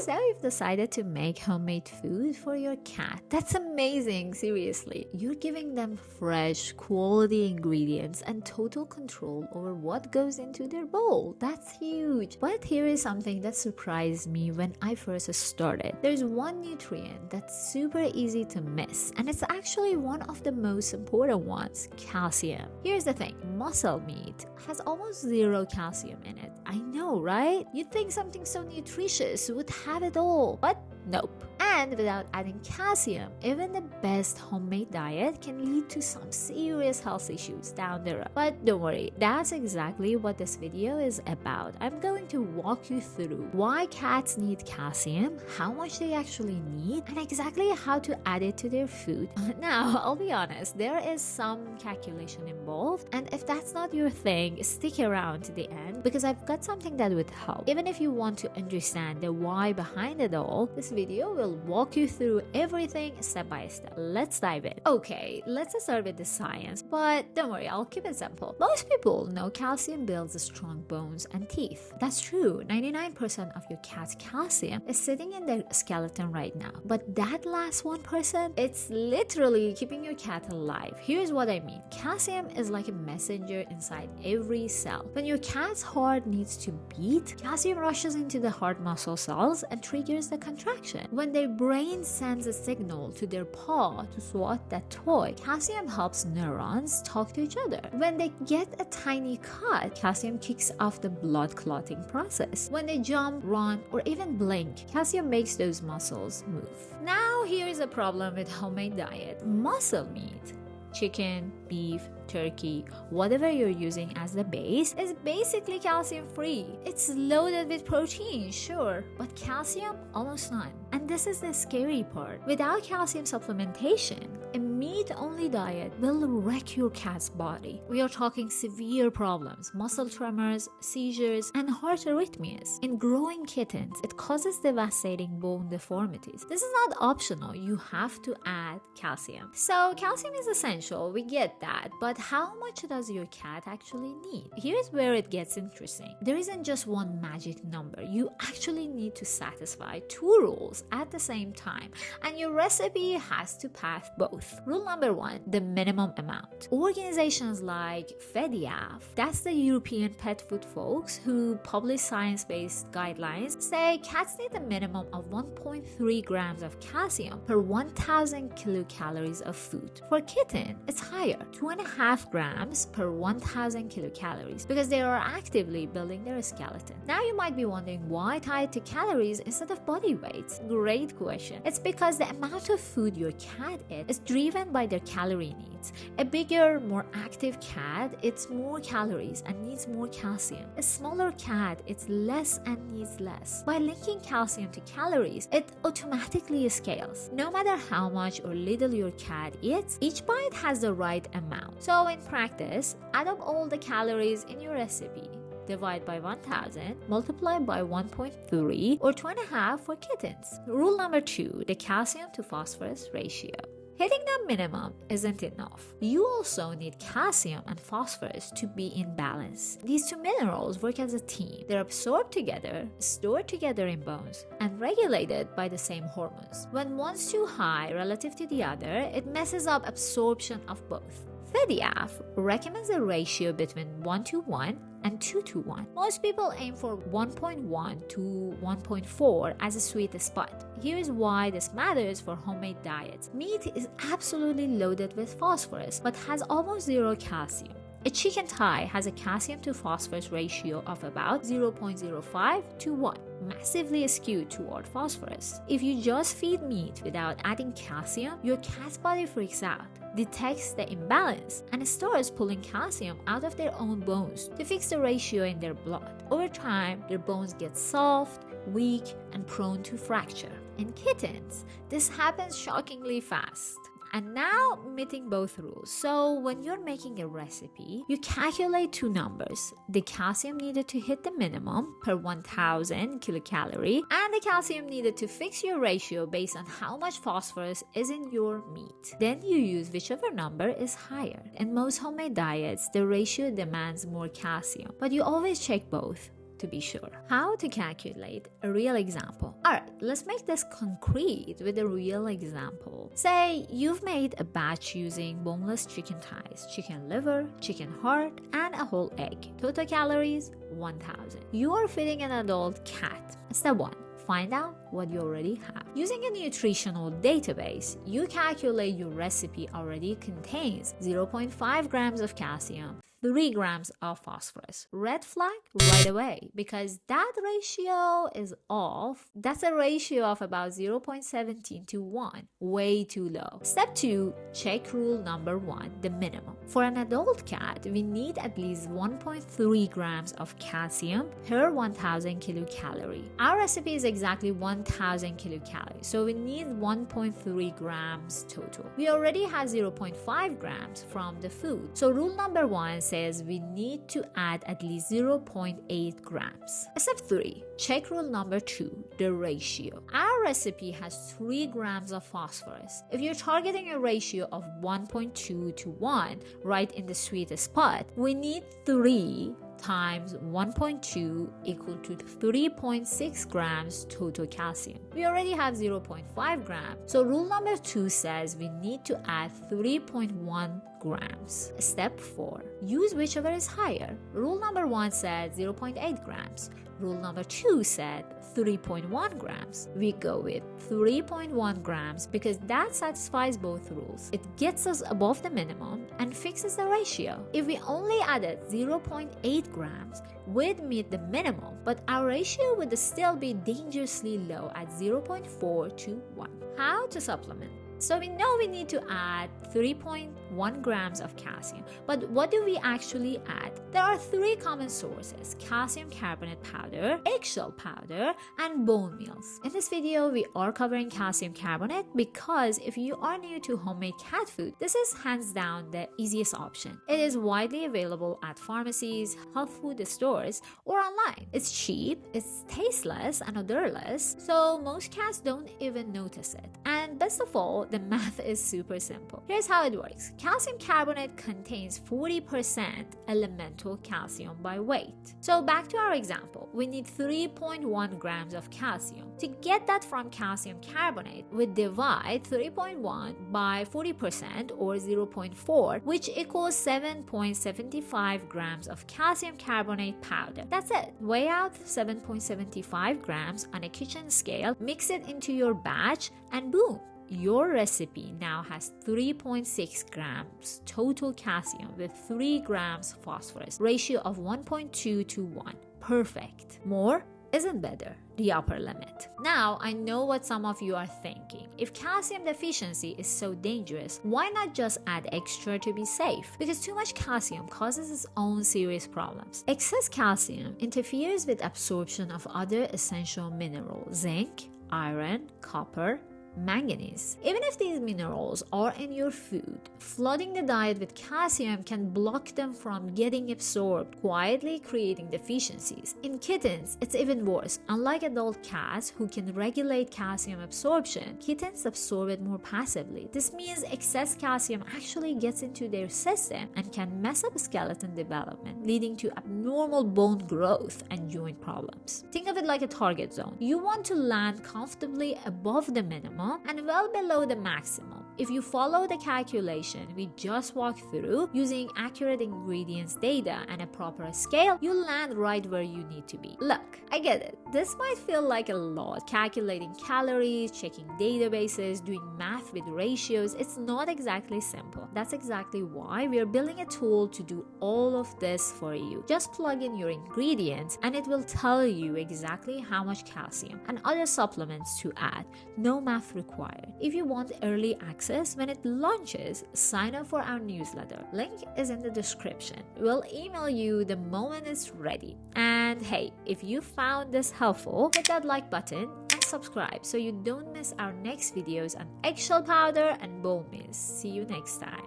So you've decided to make homemade food for your cat. That's amazing, seriously. You're giving them fresh, quality ingredients and total control over what goes into their bowl. That's huge. But here is something that surprised me when I first started. There's one nutrient that's super easy to miss, and it's actually one of the most important ones: calcium. Here's the thing, muscle meat has almost zero calcium in it. I know, right? You'd think something so nutritious would have it all, but nope. And without adding calcium, even the best homemade diet can lead to some serious health issues down the road. But don't worry, that's exactly what this video is about. I'm going to walk you through why cats need calcium, how much they actually need, and exactly how to add it to their food. Now, I'll be honest, there is some calculation involved, and if that's not your thing, stick around to the end because I've got something that would help. Even if you want to understand the why behind it all, this video will walk you through everything step by step. Let's dive in. Okay, let's start with the science, but don't worry, I'll keep it simple. Most people know calcium builds strong bones and teeth. That's true. 99% of your cat's calcium is sitting in their skeleton right now. But that last 1%, it's literally keeping your cat alive. Here's what I mean. Calcium is like a messenger inside every cell. When your cat's heart needs to beat, calcium rushes into the heart muscle cells and triggers the contraction. When their brain sends a signal to their paw to swat that toy, calcium helps neurons talk to each other. When they get a tiny cut, calcium kicks off the blood clotting process. When they jump, run, or even blink, calcium makes those muscles move. Now here's a problem with homemade diet: muscle meat. Chicken, beef, turkey, whatever you're using as the base is basically calcium free. It's loaded with protein, sure, but calcium almost none. And this is the scary part. Without calcium supplementation, a meat-only diet will wreck your cat's body. We are talking severe problems: muscle tremors, seizures, and heart arrhythmias. In growing kittens, it causes devastating bone deformities. This is not optional. You have to add calcium. So calcium is essential, we get that, but how much does your cat actually need? Here's where it gets interesting. There isn't just one magic number. You actually need to satisfy two rules at the same time, and your recipe has to pass both. Rule number one, the minimum amount. Organizations like FEDIAF, that's the European pet food folks who publish science-based guidelines, say cats need a minimum of 1.3 grams of calcium per 1,000 kilocalories of food. For kitten, it's higher, 2.5 grams per 1,000 kilocalories, because they are actively building their skeleton. Now you might be wondering, why tie it to calories instead of body weight? Great question. It's because the amount of food your cat eats is driven by their calorie needs. A bigger, more active cat eats more calories and needs more calcium. A smaller cat eats less and needs less. By linking calcium to calories, it automatically scales. No matter how much or little your cat eats, each bite has the right amount. So in practice, add up all the calories in your recipe. Divide by 1,000, multiply by 1.3 or 2.5 for kittens. Rule number 2, the calcium to phosphorus ratio. Hitting the minimum isn't enough. You also need calcium and phosphorus to be in balance. These two minerals work as a team. They're absorbed together, stored together in bones, and regulated by the same hormones. When one's too high relative to the other, it messes up absorption of both. FEDIAF recommends a ratio between 1:1 and 2:1. Most people aim for 1.1 to 1.4 as a sweet spot. Here's why this matters for homemade diets. Meat is absolutely loaded with phosphorus, but has almost zero calcium. A chicken thigh has a calcium to phosphorus ratio of about 0.05 to 1, massively skewed toward phosphorus. If you just feed meat without adding calcium, your cat's body freaks out, detects the imbalance, and starts pulling calcium out of their own bones to fix the ratio in their blood. Over time, their bones get soft, weak, and prone to fracture. In kittens, this happens shockingly fast. And now, meeting both rules. So when you're making a recipe, you calculate two numbers: the calcium needed to hit the minimum per 1,000 kilocalorie, and the calcium needed to fix your ratio based on how much phosphorus is in your meat. Then you use whichever number is higher. In most homemade diets, the ratio demands more calcium, but you always check both. to be sure. How to calculate a real example. Alright, let's make this concrete with a real example. Say you've made a batch using boneless chicken thighs, chicken liver, chicken heart, and a whole egg. Total calories 1000. You are feeding an adult cat. Step 1. Find out what you already have. Using a nutritional database, you calculate your recipe already contains 0.5 grams of calcium, 3 grams of phosphorus. Red flag right away, because that ratio is off. That's a ratio of about 0.17 to 1, way too low. Step 2, check rule number 1, the minimum. For an adult cat, we need at least 1.3 grams of calcium per 1000 kilocalorie. Our recipe is exactly 1000 kilocalories, so we need 1.3 grams total. We already have 0.5 grams from the food. So rule number 1 says we need to add at least 0.8 grams. Step 3, check rule number 2, the ratio. Our recipe has 3 grams of phosphorus. If you're targeting a ratio of 1.2 to 1, right in the sweet spot, we need 3 times 1.2 equal to 3.6 grams total calcium. We already have 0.5 grams, so rule number 2 says we need to add 3.1 grams. Step 4, use whichever is higher. Rule number 1 said 0.8 grams. Rule number 2 said 3.1 grams. We go with 3.1 grams because that satisfies both rules. It gets us above the minimum and fixes the ratio. If we only added 0.8 grams, we'd meet the minimum, but our ratio would still be dangerously low at 0.4 to 1. How to supplement? So we know we need to add 3.1 grams of calcium, but what do we actually add? There are 3 common sources: calcium carbonate powder, eggshell powder, and bone meals. In this video, we are covering calcium carbonate because if you are new to homemade cat food, this is hands down the easiest option. It is widely available at pharmacies, health food stores, or online. It's cheap, it's tasteless and odorless, so most cats don't even notice it. And best of all, the math is super simple. Here's how it works. Calcium carbonate contains 40% elemental calcium by weight. So back to our example, we need 3.1 grams of calcium. To get that from calcium carbonate, we divide 3.1 by 40% or 0.4, which equals 7.75 grams of calcium carbonate powder. That's it. Weigh out 7.75 grams on a kitchen scale, mix it into your batch, and boom! Your recipe now has 3.6 grams total calcium with 3 grams phosphorus, ratio of 1.2 to 1. Perfect. More isn't better, the upper limit. Now, I know what some of you are thinking. If calcium deficiency is so dangerous, why not just add extra to be safe? Because too much calcium causes its own serious problems. Excess calcium interferes with absorption of other essential minerals: zinc, iron, copper, manganese. Even if these minerals are in your food, flooding the diet with calcium can block them from getting absorbed, quietly creating deficiencies. In kittens, it's even worse. Unlike adult cats who can regulate calcium absorption, kittens absorb it more passively. This means excess calcium actually gets into their system and can mess up skeleton development, leading to abnormal bone growth and joint problems. Think of it like a target zone. You want to land comfortably above the minimum and well below the maximum. If you follow the calculation we just walked through, using accurate ingredients data and a proper scale, you'll land right where you need to be. Look, I get it. This might feel like a lot. Calculating calories, checking databases, doing math with ratios, it's not exactly simple. That's exactly why we are building a tool to do all of this for you. Just plug in your ingredients and it will tell you exactly how much calcium and other supplements to add. No math required. If you want early access when it launches, sign up for our newsletter. Link is in the description. We'll email you the moment it's ready. And hey, if you found this helpful, hit that like button and subscribe so you don't miss our next videos on eggshell powder and bone meals. See you next time.